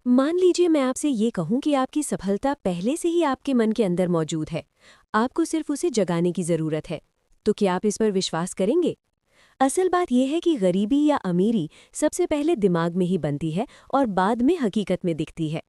मान लीजिए मैं आपसे ये कहूं कि आपकी सफलता पहले से ही आपके मन के अंदर मौजूद है। आपको सिर्फ उसे जगाने की ज़रूरत है। तो क्या आप इस पर विश्वास करेंगे? असल बात यह है कि गरीबी या अमीरी सबसे पहले दिमाग में ही बनती है और बाद में हकीकत में दिखती है।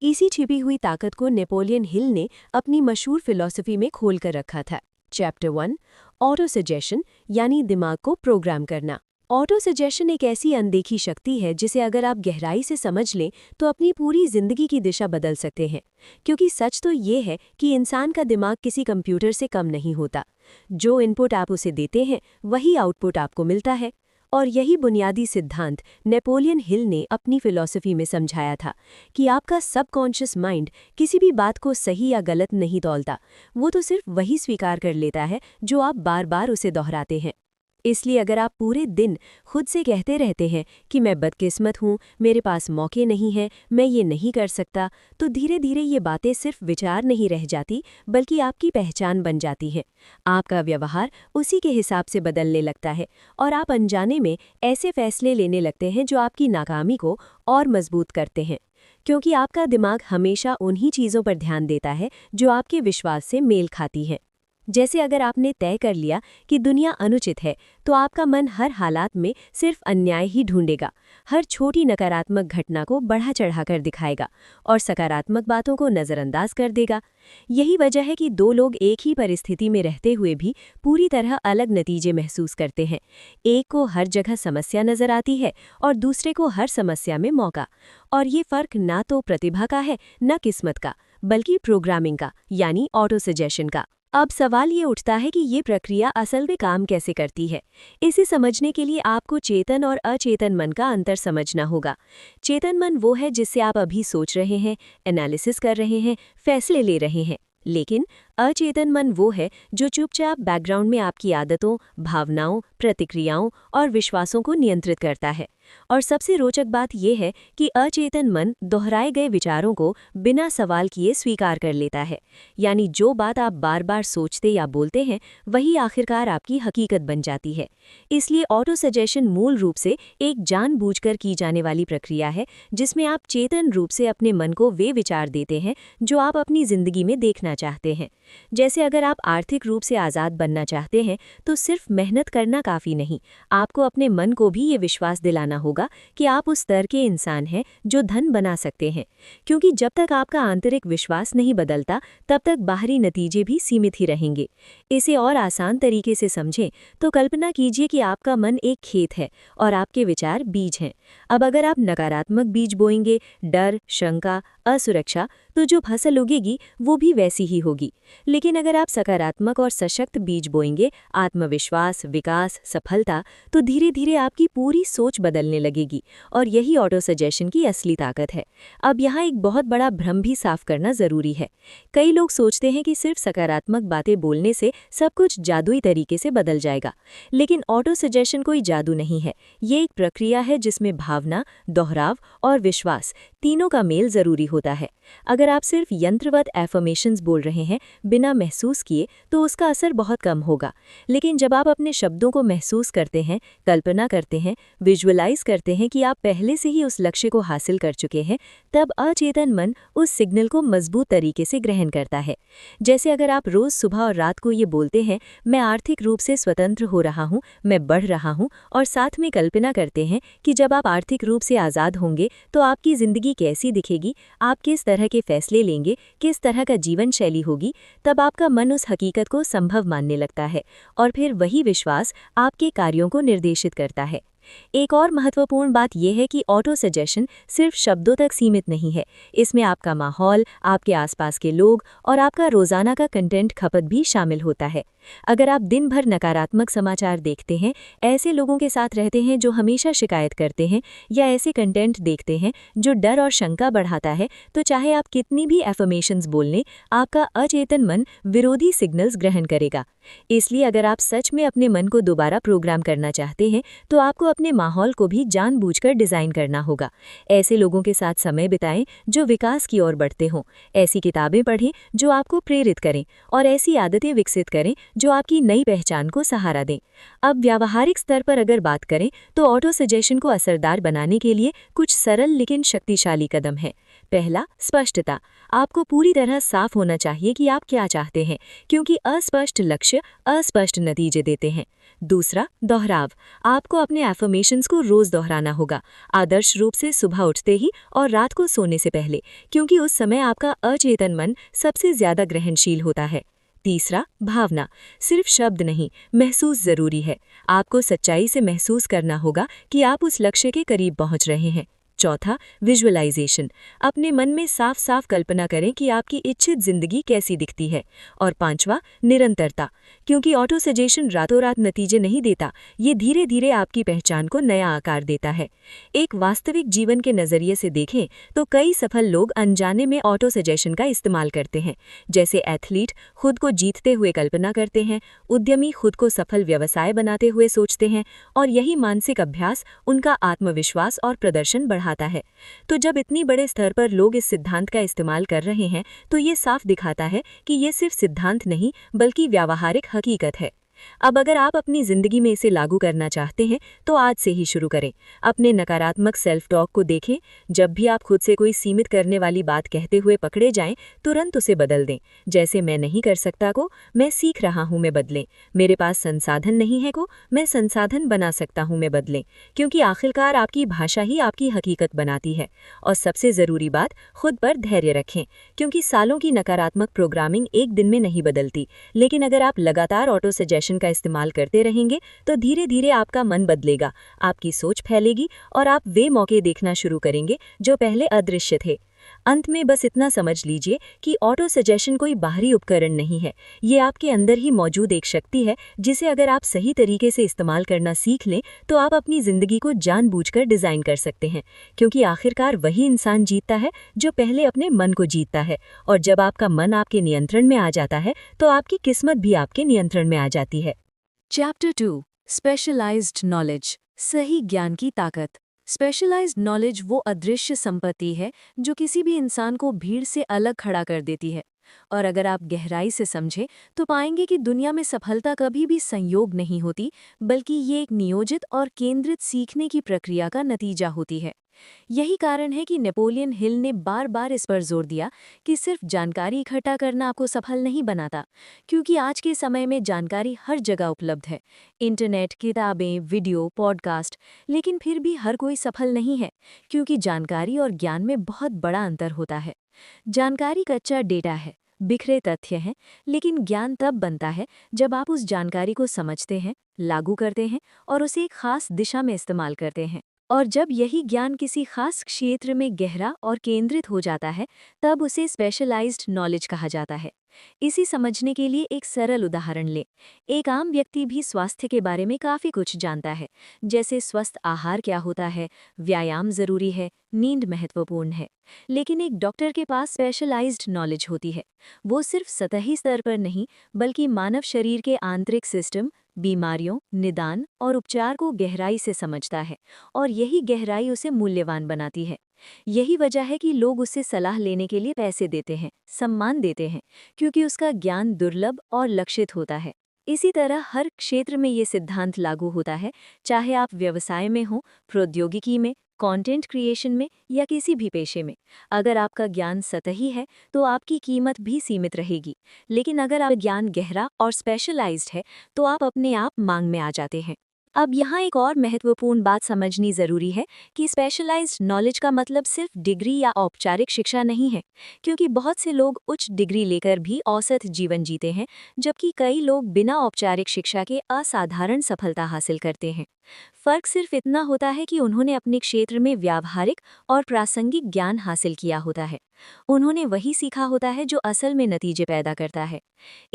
इसी छिपी हुई ताकत को नेपोलियन हिल ने अपनी मशहूर फिलॉसफी में खोल कर रखा था। चैप्टर 1, ऑटो सजेशन, यानी दिमाग को प्रोग्राम करना। ऑटो सजेशन एक ऐसी अनदेखी शक्ति है जिसे अगर आप गहराई से समझ लें तो अपनी पूरी जिंदगी की दिशा बदल सकते हैं। क्योंकि सच तो ये है कि इंसान का दिमाग किसी कंप्यूटर से कम नहीं होता। जो इनपुट आप उसे देते हैं वही आउटपुट आपको मिलता है। और यही बुनियादी सिद्धांत नेपोलियन हिल ने अपनी फिलॉसफी में समझाया था कि आपका सबकॉन्शियस माइंड किसी भी बात को सही या गलत नहीं तौलता। वो तो सिर्फ वही स्वीकार कर लेता है जो आप बार बार उसे दोहराते हैं। इसलिए अगर आप पूरे दिन खुद से कहते रहते हैं कि मैं बदकिस्मत हूँ, मेरे पास मौके नहीं हैं, मैं ये नहीं कर सकता, तो धीरे धीरे ये बातें सिर्फ विचार नहीं रह जाती बल्कि आपकी पहचान बन जाती हैं। आपका व्यवहार उसी के हिसाब से बदलने लगता है और आप अनजाने में ऐसे फैसले लेने लगते हैं जो आपकी नाकामी को और मजबूत करते हैं। क्योंकि आपका दिमाग हमेशा उन्हीं चीज़ों पर ध्यान देता है जो आपके विश्वास से मेल खाती हैं। जैसे अगर आपने तय कर लिया कि दुनिया अनुचित है, तो आपका मन हर हालात में सिर्फ अन्याय ही ढूंढेगा, हर छोटी नकारात्मक घटना को बढ़ा चढ़ाकर दिखाएगा और सकारात्मक बातों को नज़रअंदाज कर देगा। यही वजह है कि दो लोग एक ही परिस्थिति में रहते हुए भी पूरी तरह अलग नतीजे महसूस करते हैं। एक को हर जगह समस्या नजर आती है और दूसरे को हर समस्या में मौका। और ये फर्क ना तो प्रतिभा का है, न किस्मत का, बल्कि प्रोग्रामिंग का, यानी ऑटो सजेशन का। अब सवाल ये उठता है कि ये प्रक्रिया असल में काम कैसे करती है। इसे समझने के लिए आपको चेतन और अचेतन मन का अंतर समझना होगा। चेतन मन वो है जिससे आप अभी सोच रहे हैं, एनालिसिस कर रहे हैं, फैसले ले रहे हैं। लेकिन अचेतन मन वो है जो चुपचाप बैकग्राउंड में आपकी आदतों, भावनाओं, प्रतिक्रियाओं और विश्वासों को नियंत्रित करता है। और सबसे रोचक बात यह है कि अचेतन मन दोहराए गए विचारों को बिना सवाल किए स्वीकार कर लेता है। यानी जो बात आप बार बार सोचते या बोलते हैं वही आखिरकार आपकी हकीकत बन जाती है। इसलिए ऑटो सजेशन मूल रूप से एक जानबूझकर की जाने वाली प्रक्रिया है जिसमें आप चेतन रूप से अपने मन को वे विचार देते हैं जो आप अपनी जिंदगी में देखना चाहते हैं। जैसे अगर आप आर्थिक रूप से आज़ाद बनना चाहते हैं तो सिर्फ मेहनत करना काफ़ी नहीं, आपको अपने मन को भी ये विश्वास दिलाना होगा कि आप उस स्तर के इंसान हैं जो धन बना सकते हैं। क्योंकि जब तक आपका आंतरिक विश्वास नहीं बदलता तब तक बाहरी नतीजे भी सीमित ही रहेंगे। इसे और आसान तरीके से समझें तो कल्पना कीजिए कि आपका मन एक खेत है और आपके विचार बीज हैं। अब अगर आप नकारात्मक बीज बोएंगे, डर, शंका, असुरक्षा, तो जो फसल उगेगी वो भी वैसी ही होगी। लेकिन अगर आप सकारात्मक और सशक्त बीज बोएंगे, आत्मविश्वास, विकास, सफलता, तो धीरे धीरे आपकी पूरी सोच बदलने लगेगी। और यही ऑटो सजेशन की असली ताकत है। अब यहाँ एक बहुत बड़ा भ्रम भी साफ करना जरूरी है। कई लोग सोचते हैं कि सिर्फ सकारात्मक बातें बोलने से सब कुछ जादुई तरीके से बदल जाएगा। लेकिन ऑटो सजेशन कोई जादू नहीं है। ये एक प्रक्रिया है जिसमें भावना, दोहराव और विश्वास तीनों का मेल जरूरी होता है। अगर आप सिर्फ यंत्रवत एफर्मेशंस बोल रहे हैं बिना महसूस किए तो उसका असर बहुत कम होगा। लेकिन जब आप अपने शब्दों को महसूस करते हैं, कल्पना करते हैं, विजुअलाइज करते हैं कि आप पहले से ही उस लक्ष्य को हासिल कर चुके हैं, तब अचेतन मन उस सिग्नल को मजबूत तरीके से ग्रहण करता है। जैसे अगर आप रोज सुबह और रात को ये बोलते हैं, मैं आर्थिक रूप से स्वतंत्र हो रहा हूँ, मैं बढ़ रहा हूँ, और साथ में कल्पना करते हैं कि जब आप आर्थिक रूप से आज़ाद होंगे तो आपकी ज़िंदगी कैसी दिखेगी, आप किस तरह के फैसले लेंगे, किस तरह का जीवन शैली होगी, तब आपका मन उस हकीकत को संभव मानने लगता है और फिर वही विश्वास आपके कार्यों को निर्देशित करता है। एक और महत्वपूर्ण बात यह है कि ऑटो सजेशन सिर्फ शब्दों तक सीमित नहीं है। इसमें आपका माहौल, आपके आसपास के लोग और आपका रोजाना का कंटेंट खपत भी शामिल होता है। अगर आप दिन भर नकारात्मक समाचार देखते हैं, ऐसे लोगों के साथ रहते हैं जो हमेशा शिकायत करते हैं, या ऐसे कंटेंट देखते हैं जो डर और शंका बढ़ाता है, तो चाहे आप कितनी भी एफर्मेशंस बोल लें, आपका अचेतन मन विरोधी सिग्नल्स ग्रहण करेगा। इसलिए अगर आप सच में अपने मन को दोबारा प्रोग्राम करना चाहते हैं तो आपको अपने माहौल को भी जानबूझकर डिज़ाइन करना होगा। ऐसे लोगों के साथ समय बिताएं जो विकास की ओर बढ़ते हों, ऐसी किताबें पढ़ें जो आपको प्रेरित करें, और ऐसी आदतें विकसित करें जो आपकी नई पहचान को सहारा दें। अब व्यावहारिक स्तर पर अगर बात करें तो ऑटो सजेशन को असरदार बनाने के लिए कुछ सरल लेकिन शक्तिशाली कदम हैं। पहला, स्पष्टता। आपको पूरी तरह साफ होना चाहिए कि आप क्या चाहते हैं, क्योंकि अस्पष्ट लक्ष्य अस्पष्ट नतीजे देते हैं। दूसरा, दोहराव। आपको अपने एफर्मेशंस को रोज दोहराना होगा, आदर्श रूप से सुबह उठते ही और रात को सोने से पहले, क्योंकि उस समय आपका अचेतन मन सबसे ज्यादा ग्रहणशील होता है। तीसरा, भावना। सिर्फ शब्द नहीं, महसूस जरूरी है। आपको सच्चाई से महसूस करना होगा कि आप उस लक्ष्य के करीब पहुंच रहे हैं। चौथा, विजुअलाइजेशन। अपने मन में साफ साफ कल्पना करें कि आपकी इच्छित जिंदगी कैसी दिखती है। और पांचवा, निरंतरता। क्योंकि ऑटो सजेशन रातों रात नतीजे नहीं देता, ये धीरे धीरे आपकी पहचान को नया आकार देता है। एक वास्तविक जीवन के नजरिए से देखें तो कई सफल लोग अनजाने में ऑटो सजेशन का इस्तेमाल करते हैं। जैसे एथलीट खुद को जीतते हुए कल्पना करते हैं, उद्यमी खुद को सफल व्यवसाय बनाते हुए सोचते हैं, और यही मानसिक अभ्यास उनका आत्मविश्वास और प्रदर्शन बढ़ाता है। तो जब इतनी बड़े स्तर पर लोग इस सिद्धांत का इस्तेमाल कर रहे हैं, तो ये साफ दिखाता है कि ये सिर्फ सिद्धांत नहीं बल्कि व्यावहारिक हकीकत है। अब अगर आप अपनी जिंदगी में इसे लागू करना चाहते हैं तो आज से ही शुरू करें। अपने नकारात्मक सेल्फ टॉक को देखें। जब भी आप खुद से कोई सीमित करने वाली बात कहते हुए पकड़े जाएं, तुरंत उसे बदल दें। जैसे मैं नहीं कर सकता को मैं सीख रहा हूं में बदलें, मेरे पास संसाधन नहीं है को मैं संसाधन बना सकता हूं में बदलें। क्योंकि आखिरकार आपकी भाषा ही आपकी हकीकत बनाती है। और सबसे ज़रूरी बात, खुद पर धैर्य रखें, क्योंकि सालों की नकारात्मक प्रोग्रामिंग एक दिन में नहीं बदलती। लेकिन अगर आप लगातार ऑटो सजेशन का इस्तेमाल करते रहेंगे तो धीरे धीरे आपका मन बदलेगा, आपकी सोच फैलेगी और आप वे मौके देखना शुरू करेंगे जो पहले अदृश्य थे। अंत में बस इतना समझ लीजिए कि ऑटो सजेशन कोई बाहरी उपकरण नहीं है, ये आपके अंदर ही मौजूद एक शक्ति है, जिसे अगर आप सही तरीके से इस्तेमाल करना सीख लें तो आप अपनी जिंदगी को जानबूझकर डिजाइन कर सकते हैं। क्योंकि आखिरकार वही इंसान जीतता है जो पहले अपने मन को जीतता है, और जब आपका मन आपके नियंत्रण में आ जाता है तो आपकी किस्मत भी आपके नियंत्रण में आ जाती है। चैप्टर 2, स्पेशलाइज्ड नॉलेज, सही ज्ञान की ताकत। स्पेशलाइज्ड नॉलेज वो अदृश्य संपत्ति है जो किसी भी इंसान को भीड़ से अलग खड़ा कर देती है। और अगर आप गहराई से समझें तो पाएंगे कि दुनिया में सफलता कभी भी संयोग नहीं होती, बल्कि ये एक नियोजित और केंद्रित सीखने की प्रक्रिया का नतीजा होती है। यही कारण है कि नेपोलियन हिल ने बार बार इस पर जोर दिया कि सिर्फ जानकारी इकट्ठा करना आपको सफल नहीं बनाता, क्योंकि आज के समय में जानकारी हर जगह उपलब्ध है, इंटरनेट, किताबें, वीडियो, पॉडकास्ट। लेकिन फिर भी हर कोई सफल नहीं है, क्योंकि जानकारी और ज्ञान में बहुत बड़ा अंतर होता है। जानकारी कच्चा डेटा है, बिखरे तथ्य हैं, लेकिन ज्ञान तब बनता है जब आप उस जानकारी को समझते हैं, लागू करते हैं और उसे एक खास दिशा में इस्तेमाल करते हैं। और जब यही ज्ञान किसी खास क्षेत्र में गहरा और केंद्रित हो जाता है, तब उसे स्पेशलाइज्ड नॉलेज कहा जाता है। इसी समझने के लिए एक सरल उदाहरण लें। एक आम व्यक्ति भी स्वास्थ्य के बारे में काफ़ी कुछ जानता है, जैसे स्वस्थ आहार क्या होता है, व्यायाम ज़रूरी है, नींद महत्वपूर्ण है। लेकिन एक डॉक्टर के पास स्पेशलाइज्ड नॉलेज होती है। वो सिर्फ सतही स्तर पर नहीं, बल्कि मानव शरीर के आंतरिक सिस्टम, बीमारियों, निदान और उपचार को गहराई से समझता है, और यही गहराई उसे मूल्यवान बनाती है। यही वजह है कि लोग उससे सलाह लेने के लिए पैसे देते हैं, सम्मान देते हैं, क्योंकि उसका ज्ञान दुर्लभ और लक्षित होता है। इसी तरह हर क्षेत्र में ये सिद्धांत लागू होता है, चाहे आप व्यवसाय में हो, प्रौद्योगिकी में, कंटेंट क्रिएशन में या किसी भी पेशे में। अगर आपका ज्ञान सतही है तो आपकी कीमत भी सीमित रहेगी, लेकिन अगर आप ज्ञान गहरा और स्पेशलाइज्ड है तो आप अपने आप मांग में आ जाते हैं। अब यहाँ एक और महत्वपूर्ण बात समझनी ज़रूरी है कि स्पेशलाइज्ड नॉलेज का मतलब सिर्फ डिग्री या औपचारिक शिक्षा नहीं है, क्योंकि बहुत से लोग उच्च डिग्री लेकर भी औसत जीवन जीते हैं, जबकि कई लोग बिना औपचारिक शिक्षा के असाधारण सफलता हासिल करते हैं। फर्क सिर्फ इतना होता है कि उन्होंने अपने क्षेत्र में व्यावहारिक और प्रासंगिक ज्ञान हासिल किया होता है। उन्होंने वही सीखा होता है जो असल में नतीजे पैदा करता है।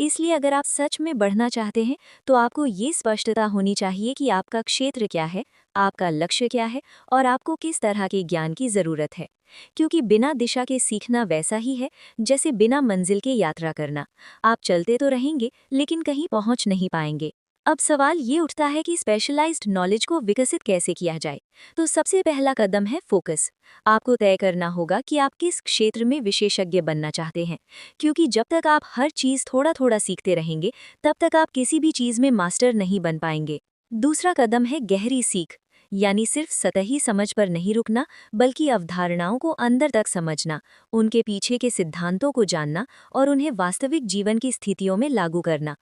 इसलिए अगर आप सच में बढ़ना चाहते हैं तो आपको ये स्पष्टता होनी चाहिए कि आपका क्षेत्र क्या है, आपका लक्ष्य क्या है और आपको किस तरह के ज्ञान की ज़रूरत है। क्योंकि बिना दिशा के सीखना वैसा ही है जैसे बिना मंजिल के यात्रा करना। आप चलते तो रहेंगे लेकिन कहीं पहुंच नहीं पाएंगे। अब सवाल ये उठता है कि स्पेशलाइज्ड नॉलेज को विकसित कैसे किया जाए। तो सबसे पहला कदम है फोकस। आपको तय करना होगा कि आप किस क्षेत्र में विशेषज्ञ बनना चाहते हैं, क्योंकि जब तक आप हर चीज़ थोड़ा थोड़ा सीखते रहेंगे तब तक आप किसी भी चीज़ में मास्टर नहीं बन पाएंगे। दूसरा कदम है गहरी सीख, यानी सिर्फ सतही समझ पर नहीं रुकना, बल्कि अवधारणाओं को अंदर तक समझना, उनके पीछे के सिद्धांतों को जानना और उन्हें वास्तविक जीवन की स्थितियों में लागू करना।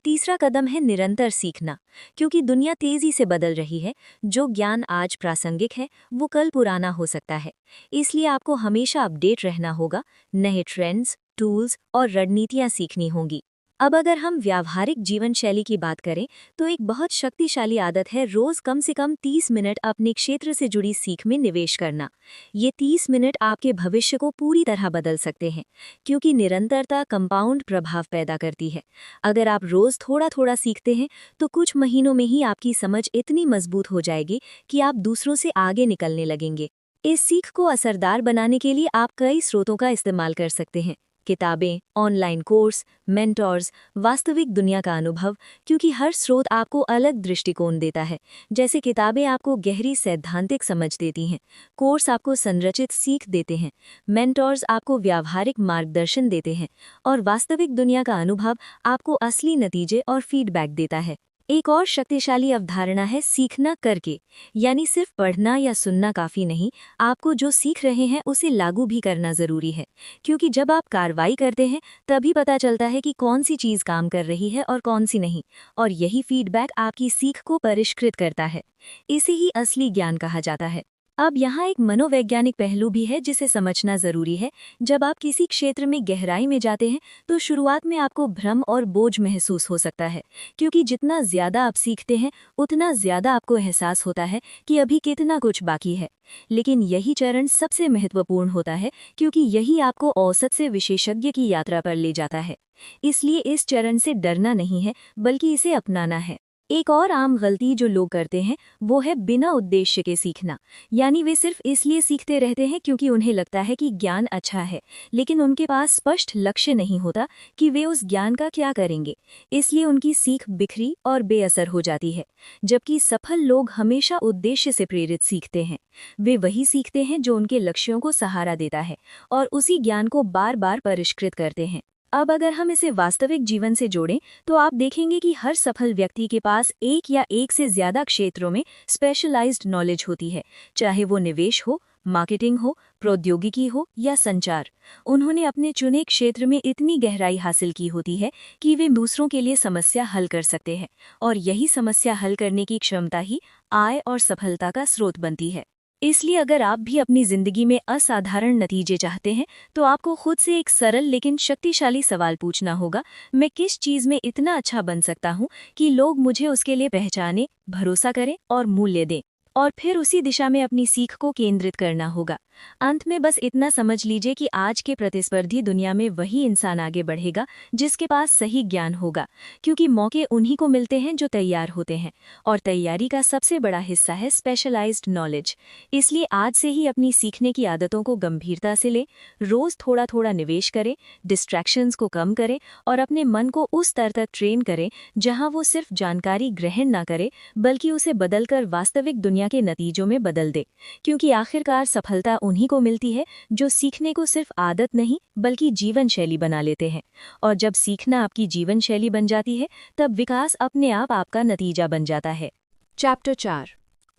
तीसरा कदम है निरंतर सीखना, क्योंकि दुनिया तेजी से बदल रही है। जो ज्ञान आज प्रासंगिक है वो कल पुराना हो सकता है। इसलिए आपको हमेशा अपडेट रहना होगा, नए ट्रेंड्स, टूल्स और रणनीतियां सीखनी होंगी। अब अगर हम व्यावहारिक जीवन शैली की बात करें तो एक बहुत शक्तिशाली आदत है रोज कम से कम 30 मिनट अपने क्षेत्र से जुड़ी सीख में निवेश करना। ये 30 मिनट आपके भविष्य को पूरी तरह बदल सकते हैं, क्योंकि निरंतरता कंपाउंड प्रभाव पैदा करती है। अगर आप रोज थोड़ा थोड़ा सीखते हैं तो कुछ महीनों में ही आपकी समझ इतनी मजबूत हो जाएगी कि आप दूसरों से आगे निकलने लगेंगे। इस सीख को असरदार बनाने के लिए आप कई स्रोतों का इस्तेमाल कर सकते हैं। किताबें, ऑनलाइन कोर्स, मेंटोर्स, वास्तविक दुनिया का अनुभव, क्योंकि हर स्रोत आपको अलग दृष्टिकोण देता है। जैसे किताबें आपको गहरी सैद्धांतिक समझ देती हैं, कोर्स आपको संरचित सीख देते हैं, मेंटोर्स आपको व्यावहारिक मार्गदर्शन देते हैं और वास्तविक दुनिया का अनुभव आपको असली नतीजे और फीडबैक देता है। एक और शक्तिशाली अवधारणा है सीखना करके, यानी सिर्फ पढ़ना या सुनना काफ़ी नहीं, आपको जो सीख रहे हैं उसे लागू भी करना ज़रूरी है। क्योंकि जब आप कार्रवाई करते हैं तभी पता चलता है कि कौन सी चीज़ काम कर रही है और कौन सी नहीं, और यही फीडबैक आपकी सीख को परिष्कृत करता है। इसे ही असली ज्ञान कहा जाता है। अब यहाँ एक मनोवैज्ञानिक पहलू भी है जिसे समझना ज़रूरी है। जब आप किसी क्षेत्र में गहराई में जाते हैं तो शुरुआत में आपको भ्रम और बोझ महसूस हो सकता है, क्योंकि जितना ज़्यादा आप सीखते हैं उतना ज़्यादा आपको एहसास होता है कि अभी कितना कुछ बाकी है। लेकिन यही चरण सबसे महत्वपूर्ण होता है, क्योंकि यही आपको औसत से विशेषज्ञ की यात्रा पर ले जाता है। इसलिए इस चरण से डरना नहीं है, बल्कि इसे अपनाना है। एक और आम गलती जो लोग करते हैं वो है बिना उद्देश्य के सीखना, यानी वे सिर्फ इसलिए सीखते रहते हैं क्योंकि उन्हें लगता है कि ज्ञान अच्छा है, लेकिन उनके पास स्पष्ट लक्ष्य नहीं होता कि वे उस ज्ञान का क्या करेंगे। इसलिए उनकी सीख बिखरी और बेअसर हो जाती है। जबकि सफल लोग हमेशा उद्देश्य से प्रेरित सीखते हैं। वे वही सीखते हैं जो उनके लक्ष्यों को सहारा देता है और उसी ज्ञान को बार बार परिष्कृत करते हैं। अब अगर हम इसे वास्तविक जीवन से जोड़ें तो आप देखेंगे कि हर सफल व्यक्ति के पास एक या एक से ज्यादा क्षेत्रों में स्पेशलाइज्ड नॉलेज होती है, चाहे वो निवेश हो, मार्केटिंग हो, प्रौद्योगिकी हो या संचार। उन्होंने अपने चुने क्षेत्र में इतनी गहराई हासिल की होती है कि वे दूसरों के लिए समस्या हल कर सकते हैं, और यही समस्या हल करने की क्षमता ही आय और सफलता का स्रोत बनती है। इसलिए अगर आप भी अपनी जिंदगी में असाधारण नतीजे चाहते हैं तो आपको खुद से एक सरल लेकिन शक्तिशाली सवाल पूछना होगा, मैं किस चीज़ में इतना अच्छा बन सकता हूँ कि लोग मुझे उसके लिए पहचानें, भरोसा करें और मूल्य दें, और फिर उसी दिशा में अपनी सीख को केंद्रित करना होगा। अंत में बस इतना समझ लीजिए कि आज के प्रतिस्पर्धी दुनिया में वही इंसान आगे बढ़ेगा जिसके पास सही ज्ञान होगा, क्योंकि मौके उन्हीं को मिलते हैं जो तैयार होते हैं, और तैयारी का सबसे बड़ा हिस्सा है स्पेशलाइज्ड नॉलेज। इसलिए आज से ही अपनी सीखने की आदतों को गंभीरता से लें, रोज थोड़ा थोड़ा निवेश करें, डिस्ट्रैक्शंस को कम करें और अपने मन को उस स्तर तक ट्रेन करें जहां वो सिर्फ जानकारी ग्रहण ना करे बल्कि उसे बदलकर वास्तविक दुनिया के नतीजों में बदल दे। क्योंकि आखिरकार सफलता उन्हीं को मिलती है जो सीखने को सिर्फ आदत नहीं बल्कि जीवन शैली बना लेते हैं, और जब सीखना आपकी जीवन शैली बन जाती है तब विकास अपने आप आपका नतीजा बन जाता है। चैप्टर 4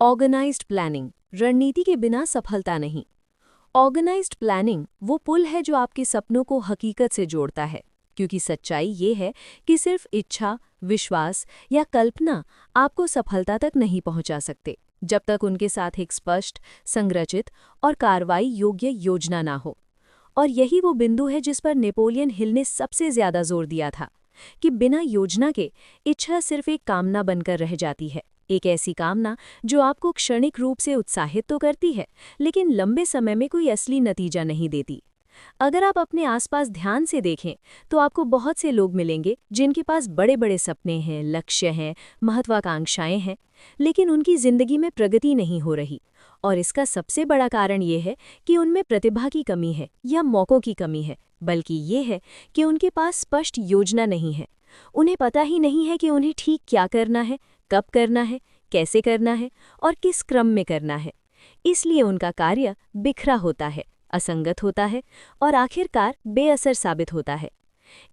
ऑर्गेनाइज्ड प्लानिंग, रणनीति के बिना सफलता नहीं। ऑर्गेनाइज्ड प्लानिंग वो पुल है जो आपके सपनों को हकीकत से जोड़ता है, क्योंकि सच्चाई ये है कि सिर्फ इच्छा, विश्वास या कल्पना आपको सफलता तक नहीं पहुंचा सकते जब तक उनके साथ एक स्पष्ट, संरचित और कार्रवाई योग्य योजना ना हो। और यही वो बिंदु है जिस पर नेपोलियन हिल ने सबसे ज्यादा जोर दिया था कि बिना योजना के इच्छा सिर्फ एक कामना बनकर रह जाती है, एक ऐसी कामना जो आपको क्षणिक रूप से उत्साहित तो करती है लेकिन लंबे समय में कोई असली नतीजा नहीं देती। अगर आप अपने आसपास ध्यान से देखें तो आपको बहुत से लोग मिलेंगे जिनके पास बड़े बड़े सपने हैं, लक्ष्य हैं, महत्वाकांक्षाएं हैं, लेकिन उनकी जिंदगी में प्रगति नहीं हो रही, और इसका सबसे बड़ा कारण ये है कि उनमें प्रतिभा की कमी है या मौक़ों की कमी है, बल्कि ये है कि उनके पास स्पष्ट योजना नहीं है। उन्हें पता ही नहीं है कि उन्हें ठीक क्या करना है, कब करना है, कैसे करना है और किस क्रम में करना है। इसलिए उनका कार्य बिखरा होता है, असंगत होता है और आखिरकार बेअसर साबित होता है।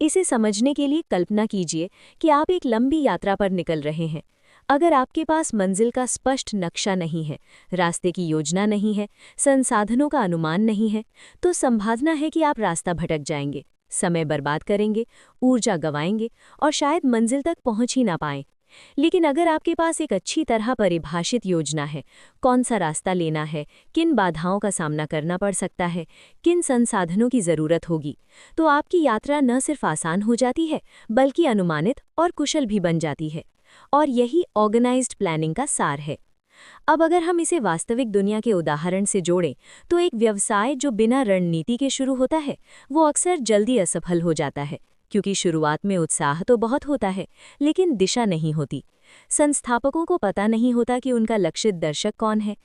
इसे समझने के लिए कल्पना कीजिए कि आप एक लंबी यात्रा पर निकल रहे हैं। अगर आपके पास मंजिल का स्पष्ट नक्शा नहीं है, रास्ते की योजना नहीं है, संसाधनों का अनुमान नहीं है, तो संभावना है कि आप रास्ता भटक जाएंगे, समय बर्बाद करेंगे, ऊर्जा गंवाएंगे और शायद मंजिल तक पहुंच ही ना पाएं। लेकिन अगर आपके पास एक अच्छी तरह परिभाषित योजना है, कौन सा रास्ता लेना है, किन बाधाओं का सामना करना पड़ सकता है, किन संसाधनों की ज़रूरत होगी, तो आपकी यात्रा न सिर्फ आसान हो जाती है, बल्कि अनुमानित और कुशल भी बन जाती है। और यही ऑर्गेनाइज्ड प्लानिंग का सार है। अब अगर हम इसे वास्तविक दुनिया के उदाहरण से जोड़ें, तो एक व्यवसाय जो बिना रणनीति के शुरू होता है, वो अक्सर जल्दी असफल हो जाता है, क्योंकि शुरुआत में उत्साह तो बहुत होता है, लेकिन दिशा नहीं होती। संस्थापकों को पता नहीं होता कि उनका लक्षित दर्शक कौन है,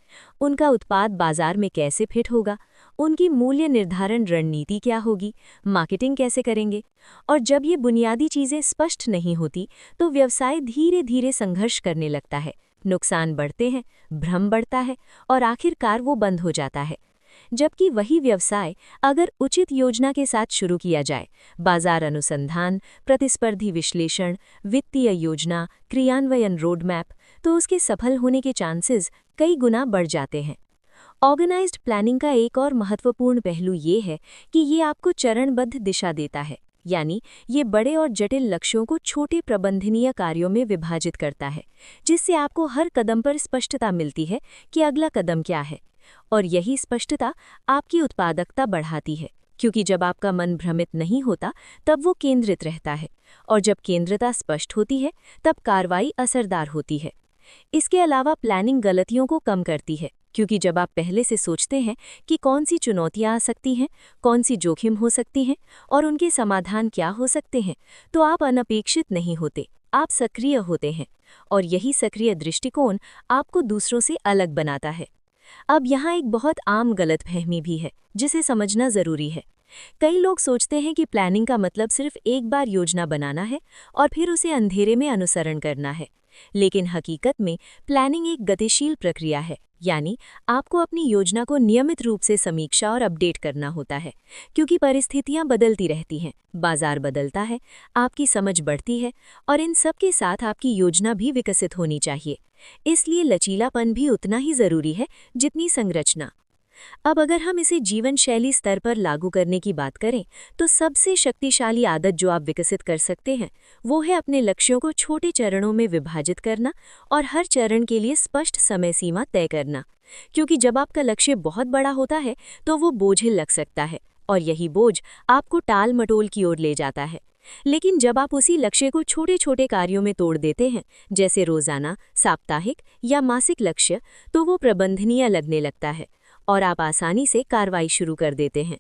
उनका उत्पाद बाजार में कैसे फिट होगा, उनकी मूल्य निर्धारण रणनीति क्या होगी, मार्केटिंग कैसे करेंगे। और जब ये बुनियादी चीज़ें स्पष्ट नहीं होती, तो व्यवसाय धीरे धीरे संघर्ष करने लगता है, नुकसान बढ़ते हैं, भ्रम बढ़ता है और आखिरकार वो बंद हो जाता है। जबकि वही व्यवसाय अगर उचित योजना के साथ शुरू किया जाए, बाजार अनुसंधान, प्रतिस्पर्धी विश्लेषण, वित्तीय योजना, क्रियान्वयन रोडमैप, तो उसके सफल होने के चांसेस कई गुना बढ़ जाते हैं। ऑर्गेनाइज्ड प्लानिंग का एक और महत्वपूर्ण पहलू ये है कि ये आपको चरणबद्ध दिशा देता है, यानी ये बड़े और जटिल लक्ष्यों को छोटे प्रबंधनीय कार्यों में विभाजित करता है, जिससे आपको हर कदम पर स्पष्टता मिलती है कि अगला कदम क्या है। और यही स्पष्टता आपकी उत्पादकता बढ़ाती है, क्योंकि जब आपका मन भ्रमित नहीं होता, तब वो केंद्रित रहता है, और जब केंद्रता स्पष्ट होती है, तब कार्रवाई असरदार होती है। इसके अलावा प्लानिंग गलतियों को कम करती है, क्योंकि जब आप पहले से सोचते हैं कि कौन सी चुनौतियां आ सकती हैं, कौन सी जोखिम हो सकती हैं और उनके समाधान क्या हो सकते हैं, तो आप अनपेक्षित नहीं होते, आप सक्रिय होते हैं। और यही सक्रिय दृष्टिकोण आपको दूसरों से अलग बनाता है। अब यहाँ एक बहुत आम गलतफहमी भी है, जिसे समझना ज़रूरी है। कई लोग सोचते हैं कि प्लानिंग का मतलब सिर्फ एक बार योजना बनाना है और फिर उसे अंधेरे में अनुसरण करना है। लेकिन हकीकत में प्लानिंग एक गतिशील प्रक्रिया है, यानी आपको अपनी योजना को नियमित रूप से समीक्षा और अपडेट करना होता है, क्योंकि परिस्थितियां बदलती रहती हैं, बाजार बदलता है, आपकी समझ बढ़ती है और इन सब के साथ आपकी योजना भी विकसित होनी चाहिए। इसलिए लचीलापन भी उतना ही ज़रूरी है जितनी संरचना। अब अगर हम इसे जीवन शैली स्तर पर लागू करने की बात करें, तो सबसे शक्तिशाली आदत जो आप विकसित कर सकते हैं, वो है अपने लक्ष्यों को छोटे चरणों में विभाजित करना और हर चरण के लिए स्पष्ट समय सीमा तय करना। क्योंकि जब आपका लक्ष्य बहुत बड़ा होता है, तो वो बोझिल लग सकता है और यही बोझ आपको टाल मटोल की ओर ले जाता है। लेकिन जब आप उसी लक्ष्य को छोटे छोटे कार्यों में तोड़ देते हैं, जैसे रोजाना, साप्ताहिक या मासिक लक्ष्य, तो वो प्रबंधनीय लगने लगता है और आप आसानी से कार्रवाई शुरू कर देते हैं।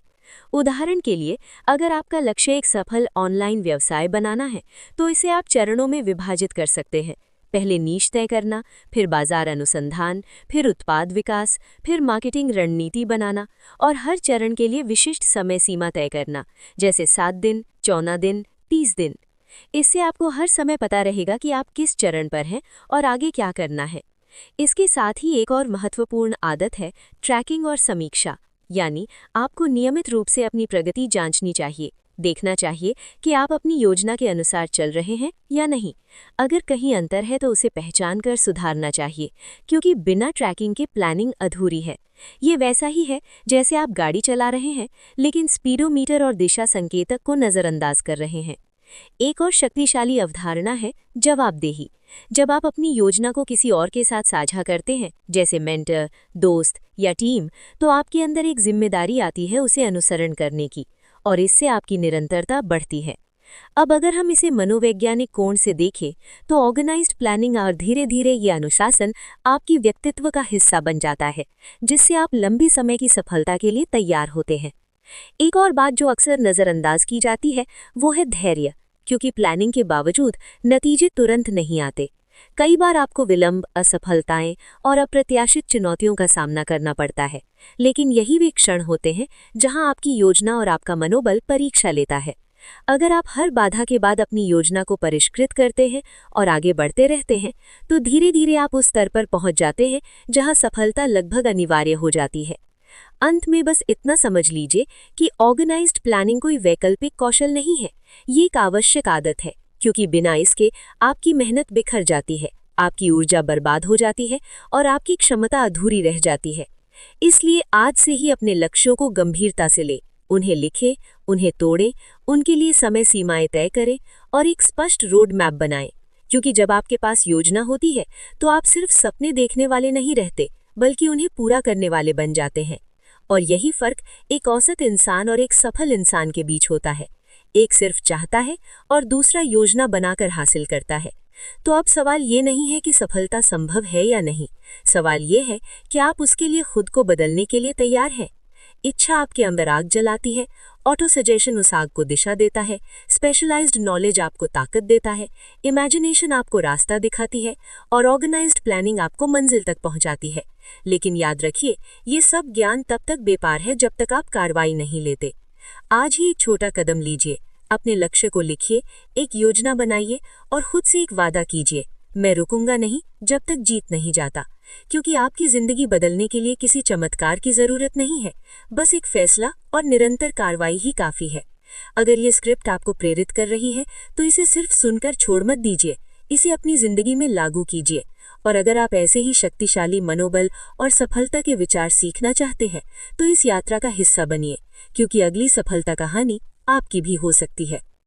उदाहरण के लिए, अगर आपका लक्ष्य एक सफल ऑनलाइन व्यवसाय बनाना है, तो इसे आप चरणों में विभाजित कर सकते हैं। पहले नीश तय करना, फिर बाजार अनुसंधान, फिर उत्पाद विकास, फिर मार्केटिंग रणनीति बनाना और हर चरण के लिए विशिष्ट समय सीमा तय करना, जैसे 7 दिन, 14 दिन, 30 दिन। इससे आपको हर समय पता रहेगा कि आप किस चरण पर हैं और आगे क्या करना है। इसके साथ ही एक और महत्वपूर्ण आदत है ट्रैकिंग और समीक्षा, यानी आपको नियमित रूप से अपनी प्रगति जांचनी चाहिए, देखना चाहिए कि आप अपनी योजना के अनुसार चल रहे हैं या नहीं। अगर कहीं अंतर है तो उसे पहचान कर सुधारना चाहिए, क्योंकि बिना ट्रैकिंग के प्लानिंग अधूरी है। ये वैसा ही है जैसे आप गाड़ी चला रहे हैं, लेकिन स्पीडोमीटर और दिशा संकेतक को नज़रअंदाज कर रहे हैं। एक और शक्तिशाली अवधारणा है जवाबदेही। जब आप अपनी योजना को किसी और के साथ साझा करते हैं, जैसे मेंटर, दोस्त या टीम, तो आपके अंदर एक जिम्मेदारी आती है उसे अनुसरण करने की, और इससे आपकी निरंतरता बढ़ती है। अब अगर हम इसे मनोवैज्ञानिक कोण से देखें, तो ऑर्गेनाइज्ड प्लानिंग और धीरे धीरे ये अनुशासन आपकी व्यक्तित्व का हिस्सा बन जाता है, जिससे आप लंबी समय की सफलता के लिए तैयार होते हैं। एक और बात जो अक्सर नज़रअंदाज की जाती है, वो है धैर्य, क्योंकि प्लानिंग के बावजूद नतीजे तुरंत नहीं आते। कई बार आपको विलंब, असफलताएं और अप्रत्याशित चुनौतियों का सामना करना पड़ता है, लेकिन यही वे क्षण होते हैं जहां आपकी योजना और आपका मनोबल परीक्षा लेता है। अगर आप हर बाधा के बाद अपनी योजना को परिष्कृत करते हैं और आगे बढ़ते रहते हैं, तो धीरे धीरे आप उस स्तर पर पहुंच जाते हैं जहां सफलता लगभग अनिवार्य हो जाती है। अंत में बस इतना समझ लीजिए कि ऑर्गेनाइज्ड प्लानिंग कोई वैकल्पिक कौशल नहीं है, ये एक आवश्यक आदत है, क्योंकि बिना इसके आपकी मेहनत बिखर जाती है, आपकी ऊर्जा बर्बाद हो जाती है और आपकी क्षमता अधूरी रह जाती है। इसलिए आज से ही अपने लक्ष्यों को गंभीरता से लें, उन्हें लिखें, उन्हें तोड़ें, उनके लिए समय सीमाएं तय करें और एक स्पष्ट रोड मैप बनाएं। क्योंकि जब आपके पास योजना होती है तो आप सिर्फ सपने देखने वाले नहीं रहते, बल्कि उन्हें पूरा करने वाले बन जाते हैं। और यही फर्क एक औसत इंसान और एक सफल इंसान के बीच होता है। एक सिर्फ चाहता है और दूसरा योजना बनाकर हासिल करता है। तो अब सवाल ये नहीं है कि सफलता संभव है या नहीं, सवाल ये है कि आप उसके लिए खुद को बदलने के लिए तैयार हैं। इच्छा आपके अंदर आग जलाती है, ऑटो सजेशन उस आग को दिशा देता है, स्पेशलाइज्ड नॉलेज आपको ताकत देता है, इमेजिनेशन आपको रास्ता दिखाती है और ऑर्गेनाइज्ड प्लानिंग आपको मंजिल तक पहुंचाती है। लेकिन याद रखिए, ये सब ज्ञान तब तक बेकार है जब तक आप कार्रवाई नहीं लेते। आज ही एक छोटा कदम लीजिए, अपने लक्ष्य को लिखिए, एक योजना बनाइए और खुद से एक वादा कीजिए, मैं रुकूंगा नहीं जब तक जीत नहीं जाता। क्योंकि आपकी जिंदगी बदलने के लिए किसी चमत्कार की जरूरत नहीं है, बस एक फैसला और निरंतर कार्रवाई ही काफी है। अगर ये स्क्रिप्ट आपको प्रेरित कर रही है तो इसे सिर्फ सुनकर छोड़ मत दीजिए, इसे अपनी जिंदगी में लागू कीजिए। और अगर आप ऐसे ही शक्तिशाली मनोबल और सफलता के विचार सीखना चाहते हैं तो इस यात्रा का हिस्सा बनिए, क्योंकि अगली सफलता कहानी आपकी भी हो सकती है।